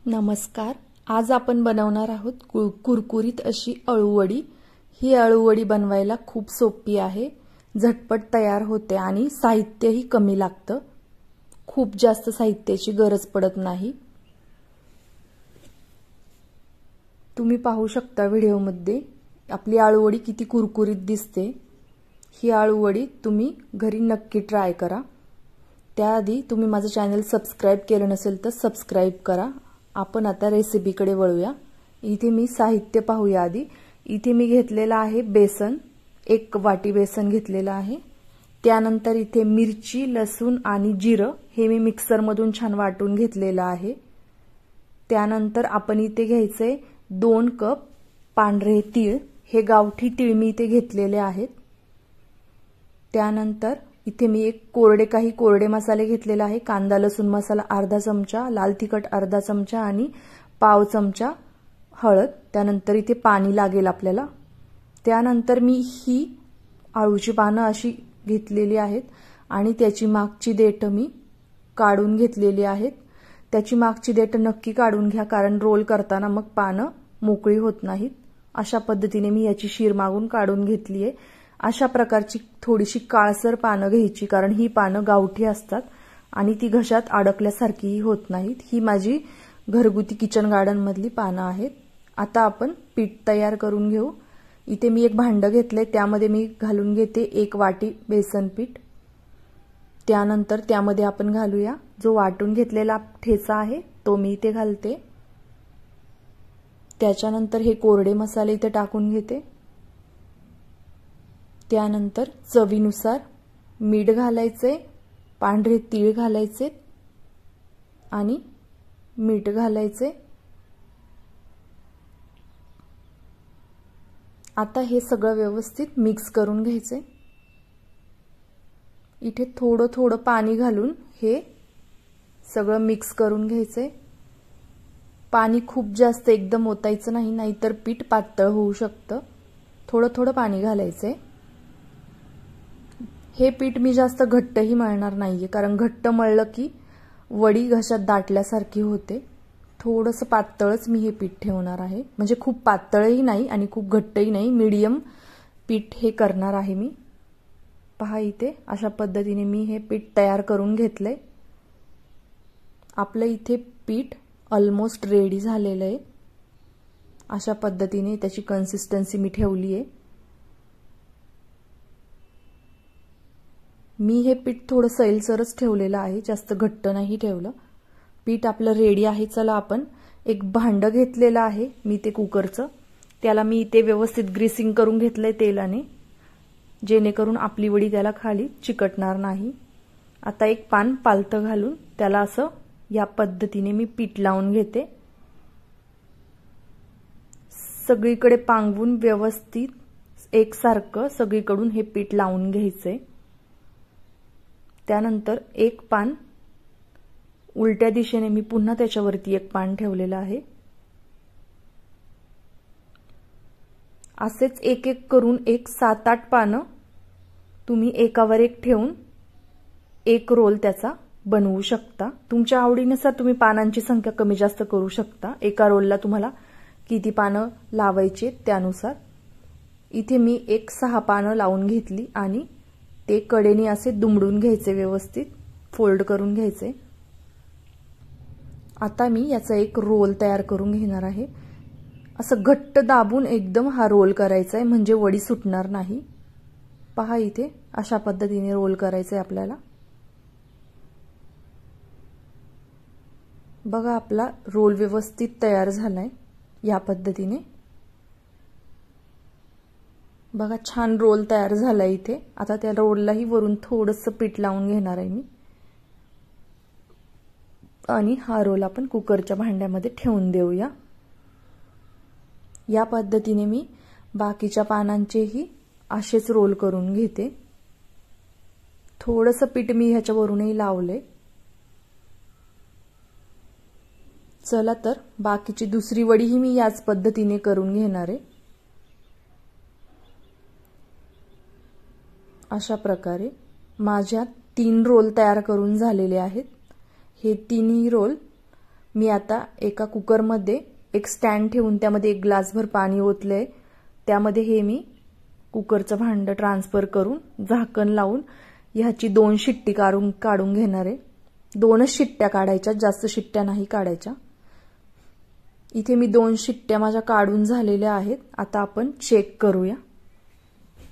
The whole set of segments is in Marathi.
नमस्कार. आज आपण बनवणार आहोत कुरकुरीत अशी अळूवडी. ही अळूवडी बनवायला खूप सोपी आहे, झटपट तयार होते आणि साहित्यही कमी लागतं. खूप जास्त साहित्याची गरज पडत नाही. तुम्ही पाहू शकता व्हिडिओमध्ये आपली अळूवडी किती कुरकुरीत दिसते. ही अळूवडी तुम्ही घरी नक्की ट्राय करा. त्याआधी तुम्ही माझं चॅनल सबस्क्राइब केलं नसेल तर सबस्क्राइब करा. आपण आता रेसिपीकडे वळूया. इथे मी साहित्य पाहूया आधी. इथे मी घेतलेला आहे बेसन, 1 वाटी बेसन घेतलेलं आहे. त्यानंतर इथे मिरची, लसूण आणि जिरं हे मी मिक्सर मधून छान वाटून घेतलेलं आहे. त्यानंतर आपण इथे घ्यायचे 2 कप पांढरे तीळ. हे गावठी तीळ मी इथे घेतलेले आहेत. त्यानंतर इथे मी काही कोरडे मसाले घेतलेले आहे. कांदा लसूण मसाला अर्धा चमचा, लाल तिखट अर्धा चमचा आणि पाव चमचा हळद. त्यानंतर इथे पाणी लागेल आपल्याला. त्यानंतर मी ही अळूची पानं अशी घेतलेली आहेत आणि त्याची मागची देठ मी काढून घेतलेली आहेत. त्याची मागची देठ नक्की काढून घ्या, कारण रोल करताना मग पानं मोकळी होत नाहीत. अशा पद्धतीने मी याची शीर मागून काढून घेतली आहे. अशा प्रकारची थोडीशी काळसर पानं घ्यायची, कारण ही पानं गावठी असतात आणि ती घशात अडकल्यासारखीही होत नाहीत. ही माझी घरगुती किचन गार्डन मधली पानं आहेत. आता आपण पीठ तयार करून घेऊ. इथे मी एक भांडं घेतलंय, त्यामध्ये मी घालून घेते 1 वाटी बेसन पीठ. त्यानंतर त्यामध्ये आपण घालूया जो वाटून घेतलेला ठेचा आहे तो मी इथे घालते. त्याच्यानंतर हे कोरडे मसाले इथे टाकून घेते. त्यानंतर चवीनुसार मीठ घालायचे, पांढरे तीळ घालायचे आणि मीठ घालायचे. आता हे सगळं व्यवस्थित मिक्स करून घ्यायचे. इथे थोडं थोडं पाणी घालून हे सगळं मिक्स करून घ्यायचे. पाणी खूप जास्त एकदम ओतायचं नाही, नाहीतर पीठ पातळ होऊ शकतं. थोडं थोडं पाणी घालायचे. हे पीठ मी जास्त घट्टही मळणार नाहीये, कारण घट्ट मळलं की वडी घशात दाटल्यासारखी होते. थोडंसं पातळच मी हे पीठ ठेवणार आहे, म्हणजे खूप पातळही नाही आणि खूप घट्टही नाही, मीडियम पीठ हे करणार आहे मी. पहा इथे अशा पद्धतीने मी हे पीठ तयार करून घेतलंय. आपलं इथे पीठ ऑलमोस्ट रेडी झालेलं आहे. अशा पद्धतीने त्याची कन्सिस्टन्सी मी ठेवली आहे. मी हे पीठ थोडं सैलसरच ठेवलेलं आहे, जास्त घट्ट नाही ठेवलं. पीठ आपलं रेडी आहे. चला आपण एक भांडं घेतलेलं आहे मी ते कुकरचं. त्याला मी इथे व्यवस्थित ग्रीसिंग करून घेतलंय तेलाने, जेणेकरून आपली वडी त्याला खाली चिकटणार नाही. आता एक पान पालतं घालून त्याला असं या पद्धतीने मी पीठ लावून घेते. सगळीकडे पांगवून व्यवस्थित एकसारखं सगळीकडून हे पीठ लावून घ्यायचंय. त्यानंतर एक पान उलट्या दिशेने मी पुन्हा त्याच्यावरती एक पान ठेवलेलं आहे. असेच एक एक करून 7-8 पानं तुम्ही एकावर एक ठेवून एक रोल त्याचा बनवू शकता. तुमच्या आवडीनुसार तुम्ही पानांची संख्या कमी जास्त करू शकता. एका रोलला तुम्हाला किती पानं लावायची त्यानुसार. इथे मी 6 पानं लावून घेतली आणि ते कडेने असे दुमडून घ्यायचे, व्यवस्थित फोल्ड करून घ्यायचे. आता मी याचा एक रोल तयार करून घेणार आहे. असं घट्ट दाबून एकदम हा रोल करायचा आहे, म्हणजे वडी सुटणार नाही. पहा इथे अशा पद्धतीने रोल करायचा आहे आपल्याला. बघा आपला रोल व्यवस्थित तयार झालाय या पद्धतीने. बघा छान रोल तयार झालाय इथे. आता त्या रोललाही वरून थोडंसं पीठ लावून घेणार आहे मी आणि हा रोल आपण कुकरच्या भांड्यामध्ये ठेवून देऊया. या पद्धतीने मी बाकीच्या पानांचेही असेच रोल करून घेते. थोडंसं पीठ मी ह्याच्यावरूनही लावले. चला तर बाकीची दुसरी वडीही मी याच पद्धतीने करून घेणार आहे. अशा प्रकारे माझ्या 3 रोल तयार करून झालेले आहेत. हे 3ही रोल मी आता एका कुकरमध्ये एक स्टँड ठेवून त्यामध्ये 1 ग्लासभर पाणी ओतलंय। त्यामध्ये हे मी कुकरचं भांडं ट्रान्सफर करून झाकण लावून ह्याची 2 शिट्टी काढून घेणार आहे। 2च शिट्ट्या काढायच्या, जास्त शिट्ट्या नाही काढायच्या। इथे मी 2 शिट्ट्या माझ्या काढून झालेल्या आहेत। आता आपण चेक करूया।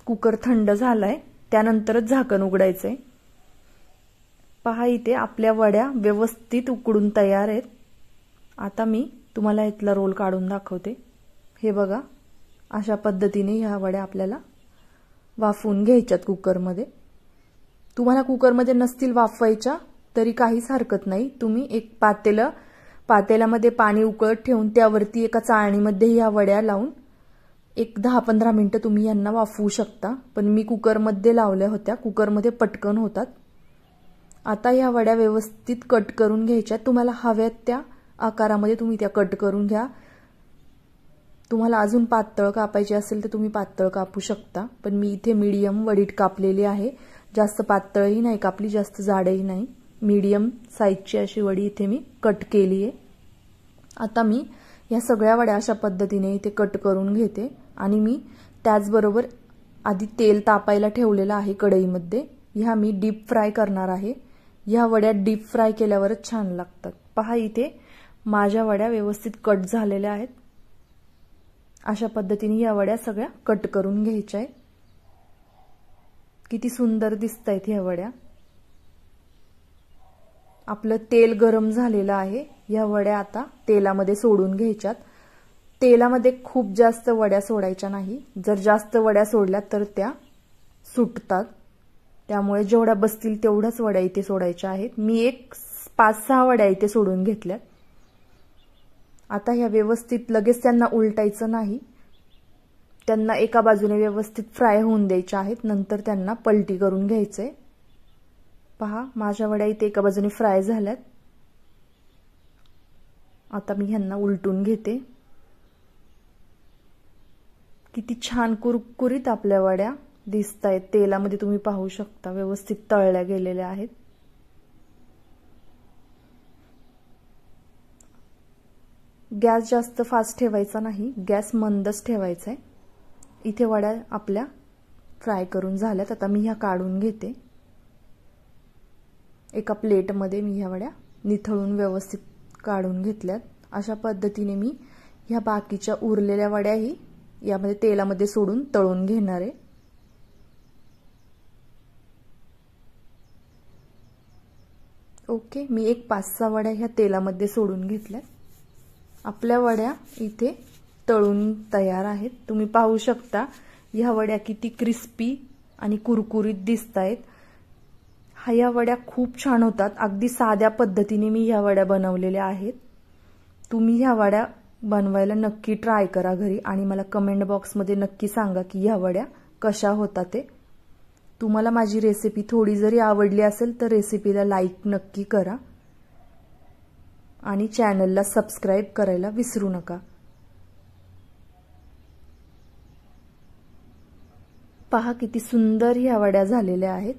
कुकर थंड झालाय, त्यानंतरच झाकण उघडायचंय। पहा इथे आपल्या वड्या व्यवस्थित उकडून तयार आहेत। आता मी तुम्हाला इथला रोल काढून दाखवते। हे बघा, अशा पद्धतीने ह्या वड्या आपल्याला वाफवून घ्यायच्यात कुकरमध्ये। तुम्हाला कुकरमध्ये नसतील वाफवायच्या तरी काहीच हरकत नाही। तुम्ही एक पातेल्यामध्ये पाणी उकळत ठेवून त्यावरती एका चाळणीमध्ये ह्या वड्या लावून एक 10-15 मिनिटं तुम्ही यांना वाफवू शकता। पण मी कुकरमध्ये लावल्या होत्या, कुकरमध्ये पटकन होतात। आता ह्या वड्या व्यवस्थित कट करून घ्यायच्या। तुम्हाला हव्यात त्या आकारामध्ये तुम्ही त्या कट करून घ्या। तुम्हाला अजून पातळ कापायची असेल तर तुम्ही पातळ कापू शकता, पण मी इथे मीडियम वडीत कापलेली आहे। जास्त पातळही नाही कापली, जास्त जाडही नाही, मीडियम साईजची अशी वडी इथे मी कट केली आहे। आता मी या सगळ्या वड्या अशा पद्धतीने इथे कट करून घेते आणि मी त्याचबरोबर आधी तेल तापायला ठेवलेलं आहे कढईमध्ये। ह्या मी डीप फ्राय करणार आहे। ह्या वड्या डीप फ्राय केल्यावरच छान लागतात। पहा इथे माझ्या वड्या व्यवस्थित कट झालेल्या आहेत। अशा पद्धतीने या वड्या सगळ्या कट करून घ्यायच्या आहेत। किती सुंदर दिसतायत ह्या वड्या। आपलं तेल गरम झालेलं आहे। या वड्या आता तेलामध्ये सोडून घ्यायच्यात। तेलामध्ये खूप जास्त वड्या सोडायच्या नाही, जर जास्त वड्या सोडल्या तर त्या सुटतात। त्यामुळे जेवढ्या बसतील तेवढ्याच वड्या इथे सोडायच्या आहेत। मी एक 5-6 वड्या इथे सोडून घेतल्या। आता ह्या व्यवस्थित लगेच त्यांना उलटायचं नाही, त्यांना एका बाजूने व्यवस्थित फ्राय होऊन द्यायच्या आहेत, नंतर त्यांना पलटी करून घ्यायचंय। पहा माझ्या वड्या इथे एका बाजूने फ्राय झाल्यात। आता मी ह्यांना उलटून घेते। किती छान कुरकुरीत आपल्या वड्या दिसतायत। तेलामध्ये तुम्ही पाहू शकता व्यवस्थित तळल्या गेलेल्या आहेत। गॅस जास्त फास्ट ठेवायचा नाही, गॅस मंदच ठेवायचा आहे। इथे वड्या आपल्या फ्राय करून झाल्यात। आता मी ह्या काढून घेते। एका प्लेटमध्ये मी ह्या वड्या निथळून व्यवस्थित काढून घेतल्यात। अशा पद्धतीने मी ह्या बाकीच्या उरलेल्या वड्याही यामध्ये तेलामध्ये सोडून तळून घेणार आहे। ओके, मी एक 5-6 वड्या ह्या तेलामध्ये सोडून घेतल्यात। आपल्या वड्या इथे तळून तयार आहेत। तुम्ही पाहू शकता ह्या वड्या किती क्रिस्पी आणि कुरकुरीत दिसतायत। ह्या वड्या खूप छान होतात। अगदी साध्या पद्धतीने मी ह्या वड्या बनवलेल्या आहेत। तुम्ही ह्या वड्या बनवायला नक्की ट्राय करा घरी आणि मला कमेंट बॉक्समध्ये नक्की सांगा की ह्या वड्या कशा होतात ते। तुम्हाला माझी रेसिपी थोडी जरी आवडली असेल तर रेसिपीला लाईक नक्की करा आणि चॅनलला सबस्क्राइब करायला विसरू नका। पहा किती सुंदर ह्या वड्या झालेल्या आहेत।